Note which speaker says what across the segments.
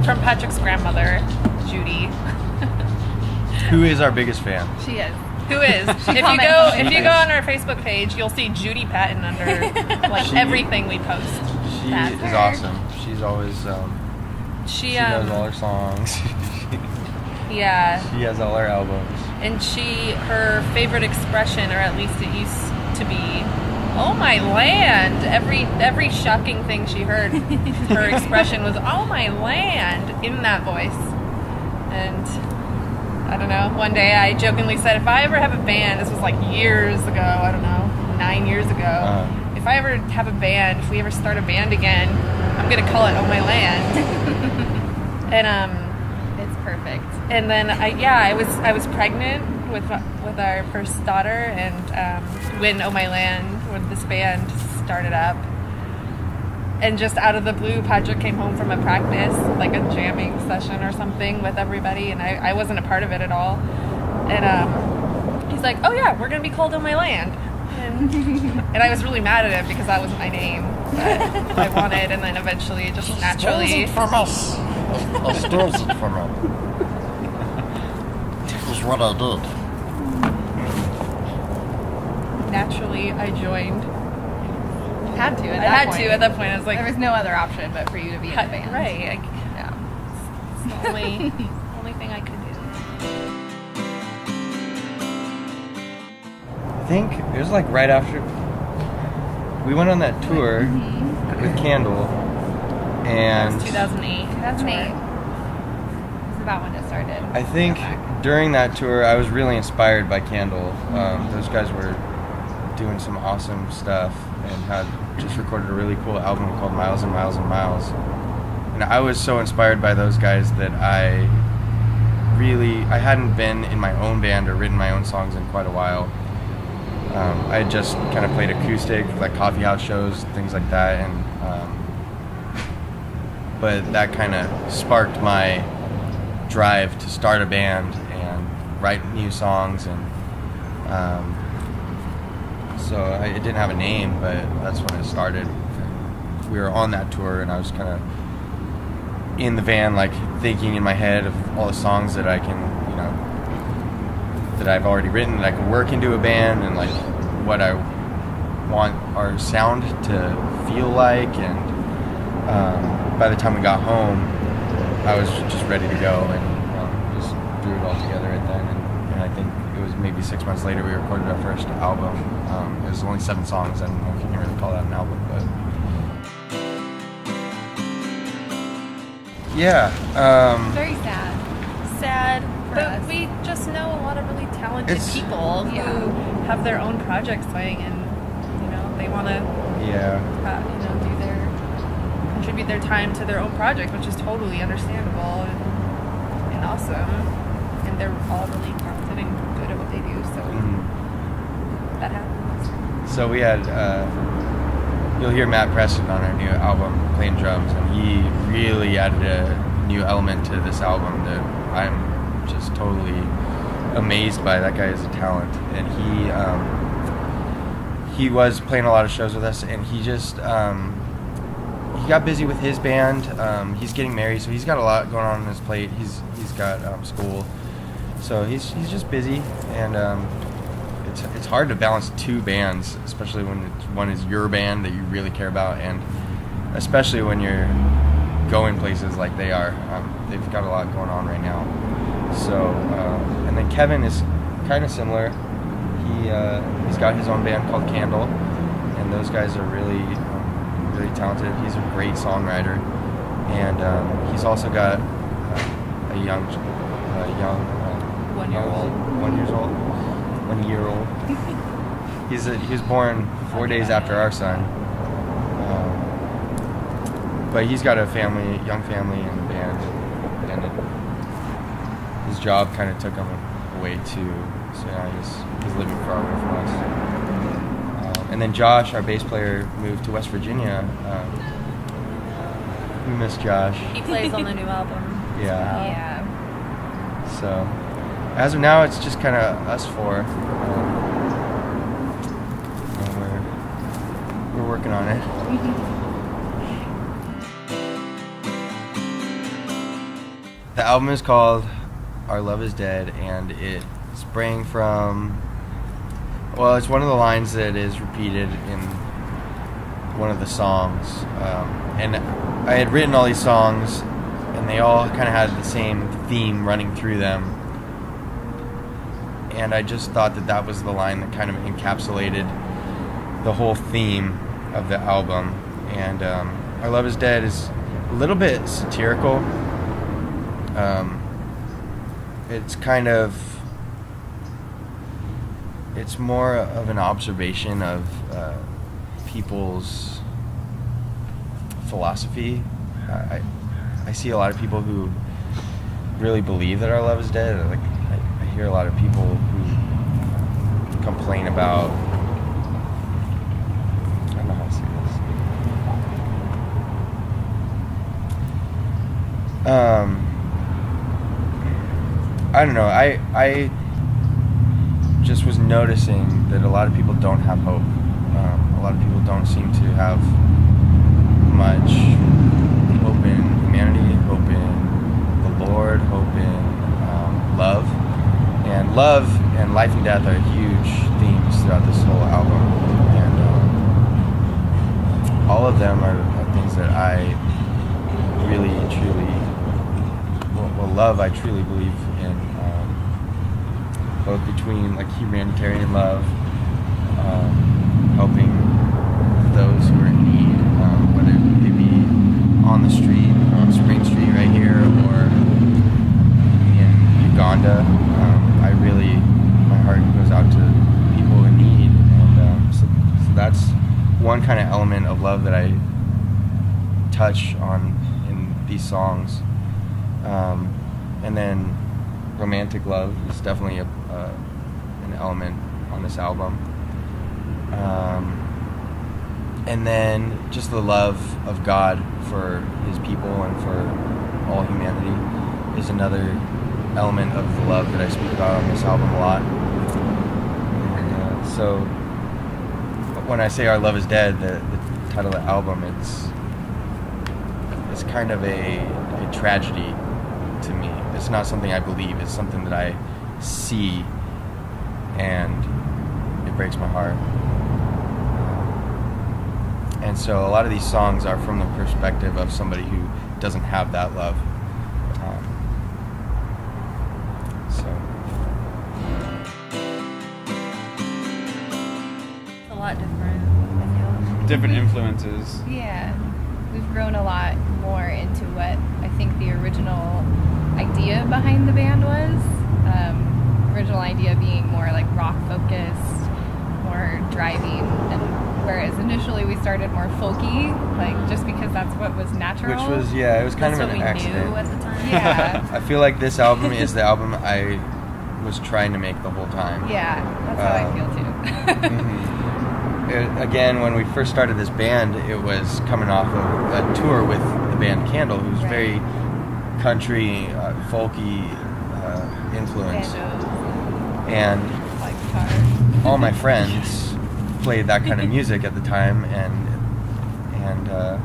Speaker 1: from Patrick's grandmother, Judy.
Speaker 2: Who is our biggest fan?
Speaker 3: She is.
Speaker 1: Who is? If you go on our Facebook page, you'll see Judy Patton under everything we post.
Speaker 2: She
Speaker 3: That's
Speaker 2: is
Speaker 3: her.
Speaker 2: awesome. She's always
Speaker 1: She
Speaker 2: she knows all her songs.
Speaker 1: yeah,
Speaker 2: She has all her albums.
Speaker 1: and her favorite expression, or at least it used to be, "Oh my land!" Every shocking thing she heard, her expression was "Oh my land" in that voice. And I don't know. One day I jokingly said, if I ever have a band, this was like years ago. I don't know, 9 years ago. If I ever have a band, if we ever start a band again, I'm gonna call it "Oh My Land." And
Speaker 3: It's perfect.
Speaker 1: and then I was pregnant with our first daughter, and when "Oh My Land," when this band started up, and just out of the blue, Patrick came home from a practice, like a jamming session or something with everybody, and I wasn't a part of it at all. And he's like, "Oh yeah, we're gonna be called "Oh My Land," and I was really mad at him because that wasn't my name, but I wanted, and then eventually it just naturally.
Speaker 4: from us. He steals it from us. This is what I did.
Speaker 1: Naturally, I joined.
Speaker 3: You had to.
Speaker 1: I had to at that point. I was like,
Speaker 3: There was no other option but for you to be in the band.
Speaker 1: right?
Speaker 3: Yeah.
Speaker 1: It's the only thing I could do.
Speaker 2: I think it was like right after we went on that tour with Candle, and
Speaker 1: It was 2008.
Speaker 3: 2008. It's about when it started.
Speaker 2: I think during that tour I was really inspired by Candle. Those guys were doing some awesome stuff and had just recorded a really cool album called Miles and Miles and Miles. And I was so inspired by those guys that I hadn't been in my own band or written my own songs in quite a while. I had just kind of played acoustic, like coffee house shows, things like that, and but that kind of sparked my drive to start a band and write new songs, and so it didn't have a name, but that's when it started. We were on that tour, and I was kind of in the van, like thinking in my head of all the songs that I can, that I've already written, that I can work into a band, and like what I want our sound to feel like. And by the time we got home, I was just ready to go, and just threw it all together right then. And I think it was maybe 6 months later we recorded our first album. It was only 7 songs. I don't know if you can really call that an album, but yeah.
Speaker 3: Very sad.
Speaker 1: Sad,
Speaker 3: For
Speaker 1: but
Speaker 3: us.
Speaker 1: we just know a lot of really talented
Speaker 2: It's-
Speaker 1: people
Speaker 3: Yeah.
Speaker 1: who have their own projects going, and they want to
Speaker 2: Yeah.
Speaker 1: contribute their time to their own project, which is totally understandable and awesome. And they're all really talented and good at what they do, so that happens.
Speaker 2: So we had, you'll hear Matt Preston on our new album playing drums, and he really added a new element to this album that I'm just totally amazed by. That guy is a talent, and he was playing a lot of shows with us, and he just he got busy with his band. He's getting married, so he's got a lot going on his plate. He's got school, so he's just busy, and it's hard to balance 2 bands, especially when one is your band that you really care about, and especially when you're going places like they are. They've got a lot going on right now. So and then Kevin is kind of similar. He's got his own band called Candle, and those guys are really talented. He's a great songwriter, and he's also got a young
Speaker 1: 1 year old.
Speaker 2: 1 year old. 1 year old. He was born 4 days after our son, but he's got a young family, and a band, and his job kind of took him away too. So now he's living far away from us. And then Josh, our bass player, moved to West Virginia. We miss Josh.
Speaker 1: He plays on the new album.
Speaker 2: Yeah.
Speaker 3: Yeah.
Speaker 2: So as of now, it's just kind of us 4. And we're working on it. The album is called Our Love Is Dead, and it sprang from, well, it's one of the lines that is repeated in one of the songs. And I had written all these songs, and they all kind of had the same theme running through them. And I just thought that that was the line that kind of encapsulated the whole theme of the album. And Our Love Is Dead is a little bit satirical. It's kind of, it's more of an observation of people's philosophy. I see a lot of people who really believe that our love is dead. Like I hear a lot of people who complain about, I don't know how to say this. I don't know. I just was noticing that a lot of people don't have hope. A lot of people don't seem to have much hope in humanity, hope in the Lord, hope in love. And love and life and death are huge themes throughout this whole album. And all of them are things that I really, truly, well, love I truly believe in. Both between like humanitarian love, helping those who are in need, whether they be on the street, on Spring Street right here, or in Uganda. My heart goes out to people in need, and so that's one kind of element of love that I touch on in these songs. And then romantic love is definitely an element on this album. And then just the love of God for his people and for all humanity is another element of the love that I speak about on this album a lot. And, so when I say Our Love Is Dead, the title of the album, it's kind of a tragedy to me. It's not something I believe, it's something that I see, and it breaks my heart. And so a lot of these songs are from the perspective of somebody who doesn't have that love.
Speaker 1: A lot different, I feel.
Speaker 5: Different influences.
Speaker 3: Yeah. We've grown a lot more into what I think the original idea behind the band was. Original idea being more like rock focused, more driving, and whereas initially we started more folky, like just because that's what was natural.
Speaker 2: Which was, it was kind
Speaker 1: That's
Speaker 2: of
Speaker 1: what
Speaker 2: an
Speaker 1: we
Speaker 2: accident.
Speaker 1: knew at the time.
Speaker 3: Yeah.
Speaker 2: I feel like this album is the album I was trying to make the whole time.
Speaker 3: Yeah, that's how I feel too.
Speaker 2: Mhm. Again, when we first started this band, it was coming off of a tour with the band Candle, who's
Speaker 3: Right.
Speaker 2: very country, folky influence.
Speaker 3: Banjos,
Speaker 2: And
Speaker 3: like guitar.
Speaker 2: all my friends played that kind of music at the time, and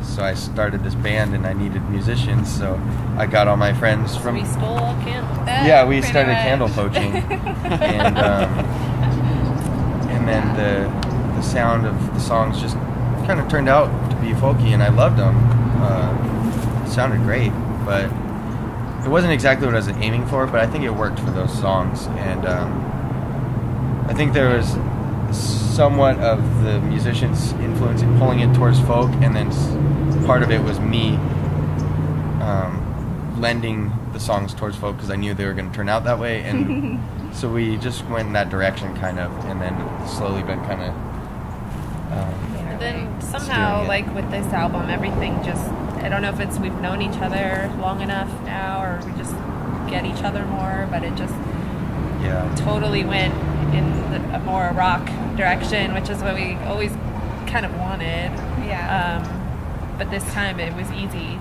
Speaker 2: so I started this band, and I needed musicians, so I got all my friends from.
Speaker 1: We stole all candles.
Speaker 2: Yeah, we
Speaker 3: Pretty
Speaker 2: started
Speaker 3: much.
Speaker 2: candle poaching, and then the sound of the songs just kind of turned out to be folky, and I loved them. It sounded great, but it wasn't exactly what I was aiming for. But I think it worked for those songs, and I think there was somewhat of the musicians' influence in pulling it towards folk, and then part of it was me lending the songs towards folk because I knew they were going to turn out that way, and so we just went in that direction kind of, and then slowly been kind of
Speaker 1: And then somehow,
Speaker 2: Steering it.
Speaker 1: like with this album, everything just, I don't know if it's we've known each other long enough now or we just get each other more, but it just totally went in a more rock direction, which is what we always kind of wanted.
Speaker 3: Yeah.
Speaker 1: But this time it was easy.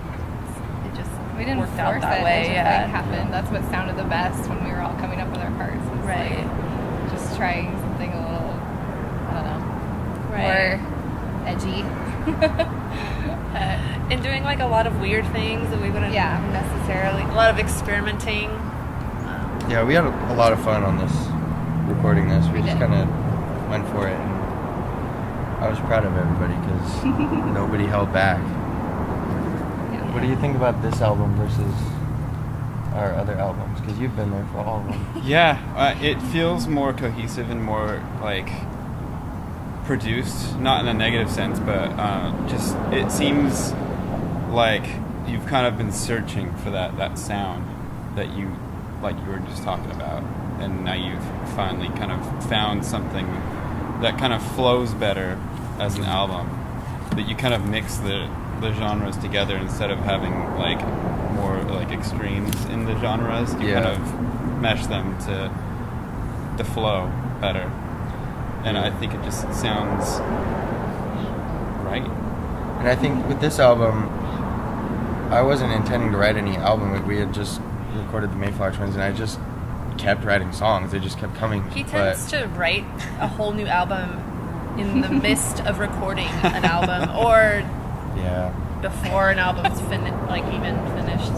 Speaker 1: It just
Speaker 3: We didn't
Speaker 1: worked out
Speaker 3: force
Speaker 1: that
Speaker 3: it.
Speaker 1: way.
Speaker 3: It just
Speaker 1: Yeah.
Speaker 3: like happened. That's what sounded the best when we were all coming up with our parts. Was
Speaker 1: Right.
Speaker 3: Like just trying something a little, I don't know,
Speaker 1: Right.
Speaker 3: more edgy.
Speaker 1: and doing like a lot of weird things that we wouldn't
Speaker 3: Yeah.
Speaker 1: necessarily. A lot of experimenting.
Speaker 2: Yeah, we had a lot of fun on this, recording this. We
Speaker 3: We
Speaker 2: just
Speaker 3: did.
Speaker 2: kind of went for it. And I was proud of everybody because nobody held back.
Speaker 3: Yeah.
Speaker 2: What do you think about this album versus our other albums? Because you've been there for all of them.
Speaker 5: Yeah, it feels more cohesive and more like produced, not in a negative sense, but just it seems like you've kind of been searching for that sound that you were just talking about, and now you've finally kind of found something that kind of flows better as an album, that you kind of mix the genres together instead of having like more like extremes in the genres. You
Speaker 2: Yeah.
Speaker 5: kind of mesh them to flow better, and I think it just sounds right.
Speaker 2: And I think with this album, I wasn't intending to write any album. We had just recorded the Mayflower Twins, and I just kept writing songs. They just kept coming.
Speaker 1: He tends to write a whole new album in the midst of recording an album, or
Speaker 2: Yeah.
Speaker 1: before an album's even finished.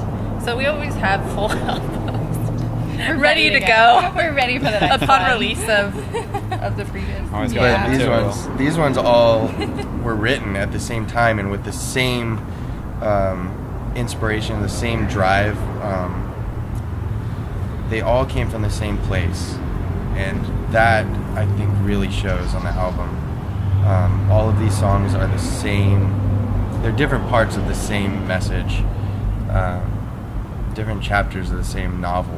Speaker 1: So we always have full albums
Speaker 3: We're
Speaker 1: ready to go
Speaker 3: We're ready for the next
Speaker 1: upon
Speaker 3: one.
Speaker 1: release of the previous.
Speaker 5: Always got
Speaker 3: Yeah.
Speaker 5: that
Speaker 2: But
Speaker 5: material.
Speaker 2: these ones all were written at the same time and with the same inspiration, the same drive. They all came from the same place, and that I think really shows on the album. All of these songs are the same. They're different parts of the same message, different chapters of the same novel.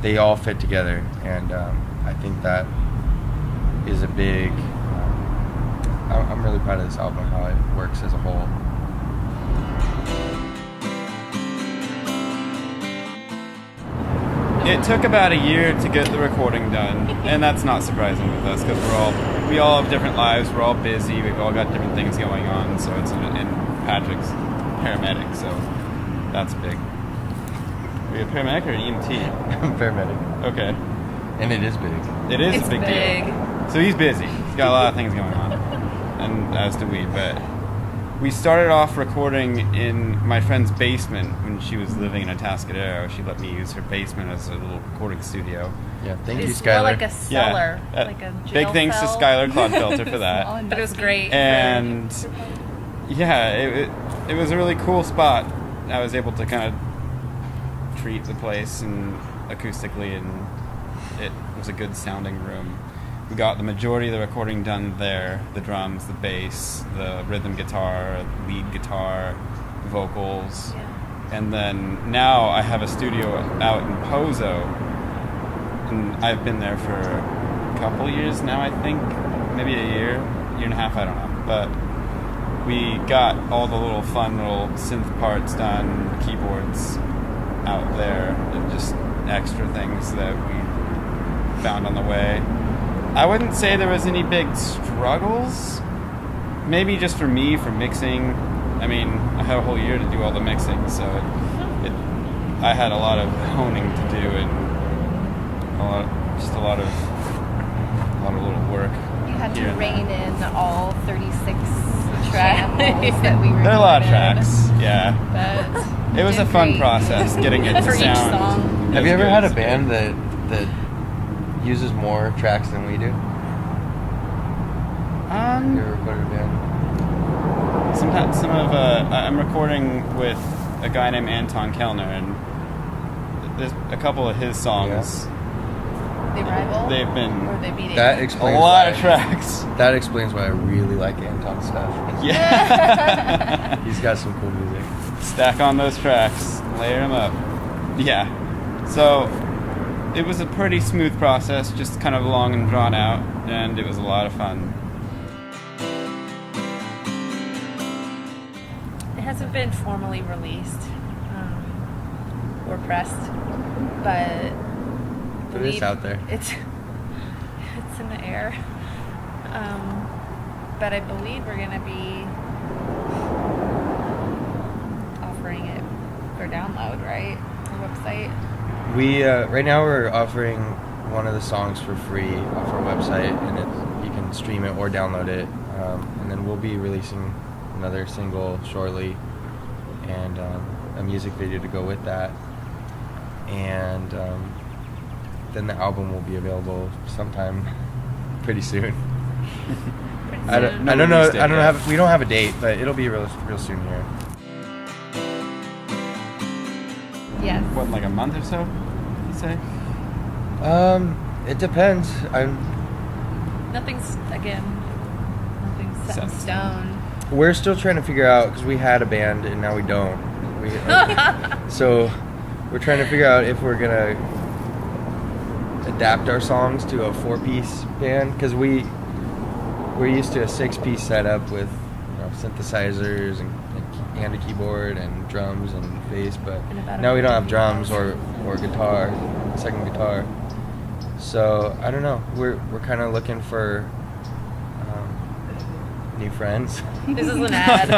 Speaker 2: They all fit together, and I think that is a big. I'm really proud of this album, how it works as a whole.
Speaker 5: It took about a year to get the recording done, and that's not surprising with us because we all have different lives. We're all busy. We've all got different things going on. So and Patrick's paramedic, so that's big. Are you a paramedic or an EMT?
Speaker 2: Paramedic,
Speaker 5: Okay,
Speaker 2: and it is big.
Speaker 5: it is
Speaker 1: It's
Speaker 5: a big
Speaker 1: big.
Speaker 5: deal. So he's busy. He's got a lot of things going on, and as do we. But we started off recording in my friend's basement when she was living in Atascadero. She let me use her basement as a little recording studio.
Speaker 2: Yeah, thank you,
Speaker 1: It's more
Speaker 2: Skylar.
Speaker 1: like a cellar,
Speaker 5: Yeah.
Speaker 1: like a jail
Speaker 5: Big thanks
Speaker 1: cell.
Speaker 5: to Skylar Clodfelter for
Speaker 3: Small
Speaker 5: that.
Speaker 1: But it was great.
Speaker 5: And yeah, it was a really cool spot. I was able to kind of treat the place and acoustically, and it was a good sounding room. We got the majority of the recording done there: the drums, the bass, the rhythm guitar, lead guitar, vocals.
Speaker 1: Yeah.
Speaker 5: And then now I have a studio out in Pozo, and I've been there for a couple years now, I think, maybe a year and a half, I don't know. But we got all the little fun little synth parts done, keyboards out there, and just extra things that we found on the way. I wouldn't say there was any big struggles. Maybe just for me, for mixing. I mean, I had a whole year to do all the mixing, so I had a lot of honing to do and a lot of little work.
Speaker 3: You had
Speaker 5: here
Speaker 3: to
Speaker 5: and
Speaker 3: rein
Speaker 5: there.
Speaker 3: in all 36
Speaker 1: Tracks.
Speaker 3: channels that we recorded.
Speaker 5: There are a lot of tracks, yeah.
Speaker 3: But
Speaker 5: It was a
Speaker 3: did
Speaker 5: fun
Speaker 3: great.
Speaker 5: process getting it to
Speaker 1: For each
Speaker 5: sound.
Speaker 1: song.
Speaker 2: Have
Speaker 5: as
Speaker 2: you ever
Speaker 5: good
Speaker 2: had a
Speaker 5: as-
Speaker 2: band that uses more tracks than we do? Have you ever recorded a band?
Speaker 5: Sometimes I'm recording with a guy named Anton Kellner, and there's a couple of his songs.
Speaker 1: They rival?
Speaker 5: They've
Speaker 1: Or
Speaker 5: been
Speaker 1: they beat
Speaker 2: That
Speaker 1: it?
Speaker 5: a
Speaker 2: explains
Speaker 5: lot
Speaker 2: why-
Speaker 5: of tracks.
Speaker 2: That explains why I really like Anton's stuff.
Speaker 5: Yeah.
Speaker 2: He's got some cool music.
Speaker 5: Stack on those tracks, layer them up. Yeah. So it was a pretty smooth process, just kind of long and drawn out, and it was a lot of fun.
Speaker 1: It hasn't been formally released or pressed, but
Speaker 2: But it's out there.
Speaker 1: It's in the air. But I believe we're gonna be offering it for download, right? Our website.
Speaker 2: We right now we're offering one of the songs for free off our website, and you can stream it or download it. And then we'll be releasing another single shortly, and a music video to go with that. And then the album will be available sometime pretty soon. I don't know. We don't have a date, but it'll be real soon here.
Speaker 3: Yes.
Speaker 5: What, like a month or so? You say?
Speaker 2: It depends.
Speaker 1: Nothing's set in stone.
Speaker 2: We're still trying to figure out, because we had a band and now we don't. So we're trying to figure out if we're gonna adapt our songs to a 4-piece band, because we're used to a 6-piece setup with synthesizers and a keyboard and drums and bass, but now we don't have drums or guitar, second guitar. So I don't know. We're kind of looking for new friends.
Speaker 1: This is an ad.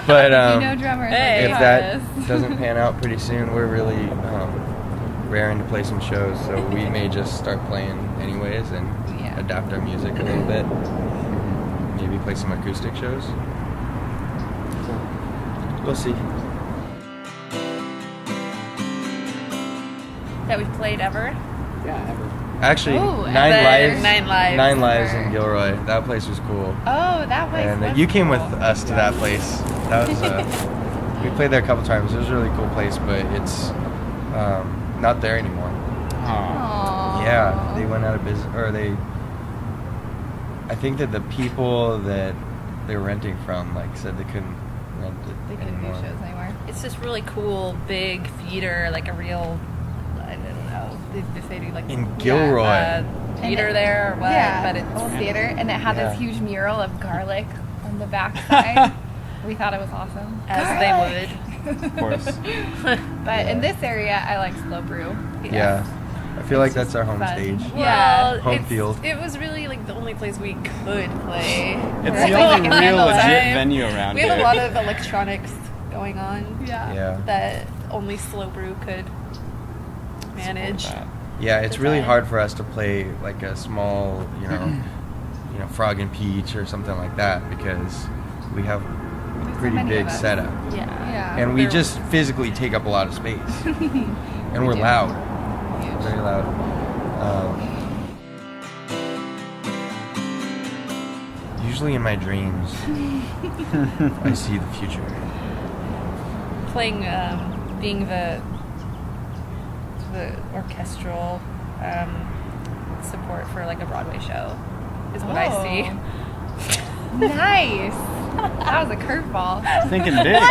Speaker 2: But
Speaker 3: drummers.
Speaker 1: Hey.
Speaker 2: if that doesn't pan out pretty soon, we're really raring to play some shows. So we may just start playing anyways and adapt our music a little bit. Maybe play some acoustic shows. So we'll see.
Speaker 1: That we've played ever.
Speaker 5: Yeah, ever.
Speaker 2: Actually,
Speaker 3: Oh,
Speaker 2: Nine
Speaker 3: ever.
Speaker 2: Lives.
Speaker 1: Nine Lives.
Speaker 2: In Gilroy. That place was cool.
Speaker 3: Oh, that place.
Speaker 2: And
Speaker 3: was
Speaker 2: you came with
Speaker 3: cool.
Speaker 2: us to that place. That was we played there a couple times. It was a really cool place, but it's not there anymore.
Speaker 5: Aw.
Speaker 3: Aw.
Speaker 2: Yeah, they went out of business, or I think that the people that they were renting from said they couldn't rent it
Speaker 3: They couldn't do
Speaker 2: anymore.
Speaker 3: shows anymore.
Speaker 1: It's this really cool big theater, like a real, I don't know if they do like
Speaker 2: In Gilroy.
Speaker 1: theater there or what,
Speaker 3: Yeah,
Speaker 1: but it's
Speaker 3: old theater, and it had
Speaker 2: Yeah.
Speaker 3: this huge mural of garlic on the backside. We thought it was awesome.
Speaker 1: as
Speaker 3: Garlic!
Speaker 1: they would.
Speaker 5: Of course.
Speaker 3: But in this area, I like Slow Brew.
Speaker 2: Yeah. I feel like that's our home
Speaker 3: fun.
Speaker 2: stage.
Speaker 3: Yeah.
Speaker 1: Well,
Speaker 2: Home field.
Speaker 1: It was really like the only place we could play.
Speaker 5: It's
Speaker 1: Right?
Speaker 5: the only
Speaker 1: We can
Speaker 5: real
Speaker 1: handle
Speaker 5: legit
Speaker 1: time.
Speaker 5: venue around
Speaker 1: We have
Speaker 5: here.
Speaker 1: a lot of electronics going on
Speaker 2: Yeah.
Speaker 1: that only Slow Brew could manage.
Speaker 5: Support that.
Speaker 2: Yeah, it's really
Speaker 1: Design.
Speaker 2: hard for us to play like a small, Frog and Peach or something like that, because we have a pretty
Speaker 3: many
Speaker 2: big
Speaker 3: of us.
Speaker 2: setup.
Speaker 1: Yeah.
Speaker 3: Yeah.
Speaker 2: And we
Speaker 1: They're-
Speaker 2: just physically take up a lot of space. And we're
Speaker 3: do.
Speaker 2: loud.
Speaker 3: Huge.
Speaker 2: Very loud. Usually in my dreams, I see the future.
Speaker 1: Playing, being the orchestral support for like a Broadway show is what I see.
Speaker 3: Nice. That was a curveball.
Speaker 5: Thinking big.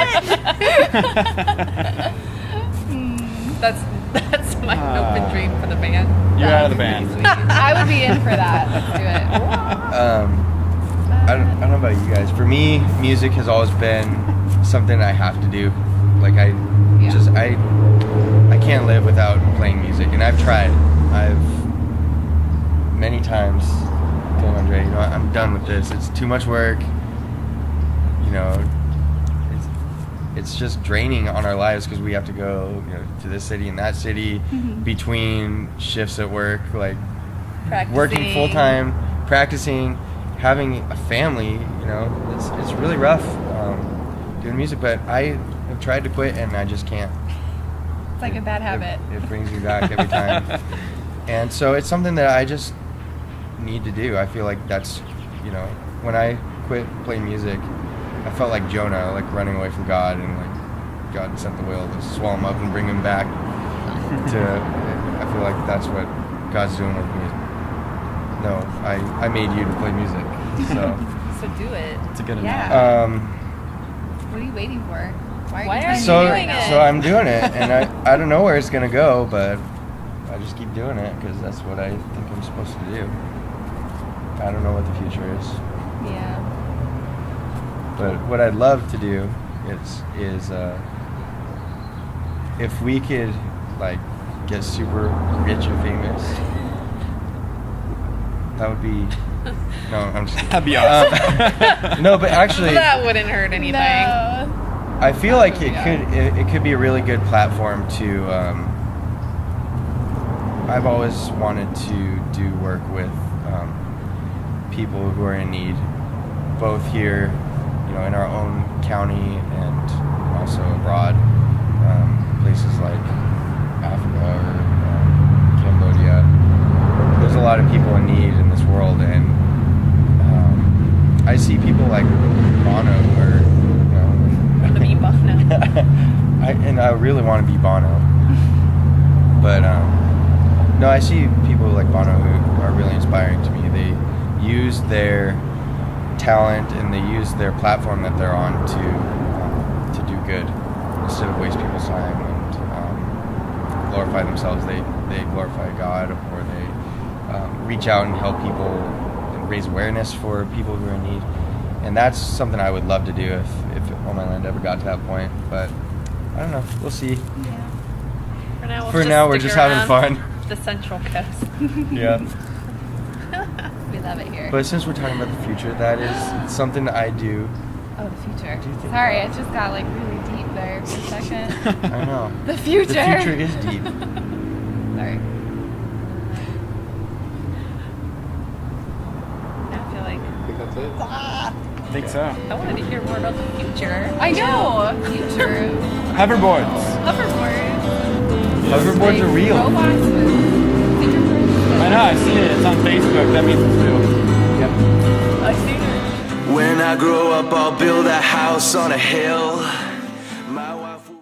Speaker 1: That's my open dream for the band.
Speaker 5: You're
Speaker 1: That
Speaker 5: out of the
Speaker 1: would be
Speaker 5: band.
Speaker 1: sweet.
Speaker 3: I would be in for that. Let's do it.
Speaker 2: I don't know about you guys. For me, music has always been something I have to do. Like I can't live without playing music, and I've tried. I've many times told Andre, I'm done with this. It's too much work. It's just draining on our lives, because we have to go to this city and that city between shifts at work, like
Speaker 1: Practicing.
Speaker 2: working full time, practicing, having a family. It's really rough doing music, but I have tried to quit and I just can't.
Speaker 3: It's like a bad habit.
Speaker 2: It brings me back every time. And so it's something that I just need to do. I feel like that's, when I quit playing music, I felt like Jonah, like running away from God, and like God sent the whale to swallow him up and bring him back I feel like that's what God's doing with me. No, I made you to play music. So,
Speaker 1: So do it.
Speaker 5: It's a good
Speaker 3: Yeah.
Speaker 5: enough.
Speaker 3: What are you waiting for?
Speaker 1: Why
Speaker 3: you
Speaker 1: are you
Speaker 2: so
Speaker 1: doing it?
Speaker 2: so I'm doing it, and I don't know where it's gonna go, but I just keep doing it because that's what I think I'm supposed to do. I don't know what the future is,
Speaker 3: Yeah.
Speaker 2: but what I'd love to do is if we could like get super rich and famous, that would be. No, I'm just.
Speaker 5: That'd be awesome.
Speaker 2: No, but actually,
Speaker 1: That wouldn't hurt anything.
Speaker 3: No.
Speaker 2: I feel like it
Speaker 3: Yeah.
Speaker 2: it could be a really good platform to. I've always wanted to do work with people who are in need, both here, in our own county and also abroad, places like Africa or Cambodia. There's a lot of people in need in this world, and I see people like Bono, or
Speaker 1: Want to be Bono.
Speaker 2: I really want to be Bono, but no, I see people like Bono who are really inspiring to me. They use their talent and they use their platform that they're on to do good instead of waste people's time and glorify themselves. They glorify God, or they reach out and help people and raise awareness for people who are in need. And that's something I would love to do if On My Land ever got to that point. But I don't know. We'll see.
Speaker 3: Yeah.
Speaker 1: For
Speaker 2: now, we're
Speaker 1: stick
Speaker 2: just having
Speaker 1: around
Speaker 2: fun.
Speaker 1: The Central Coast.
Speaker 2: Yeah.
Speaker 3: We love it here.
Speaker 2: But since we're talking about the future, that is something I do.
Speaker 3: Oh, the future.
Speaker 2: Do you think
Speaker 3: Sorry,
Speaker 2: about-
Speaker 3: it just got like really deep there for a second.
Speaker 2: I know.
Speaker 3: The future.
Speaker 2: The future is deep.
Speaker 3: Sorry.
Speaker 1: I feel like
Speaker 5: I think so.
Speaker 1: I wanted to hear more about the future.
Speaker 3: I know. Future.
Speaker 5: Hoverboards.
Speaker 3: Hoverboards.
Speaker 2: Hoverboards are real.
Speaker 3: Robots with fingerprints.
Speaker 5: I know, I see it. It's on Facebook. That means it's real.
Speaker 1: I see it.
Speaker 6: When I grow up, I'll build a house on a hill.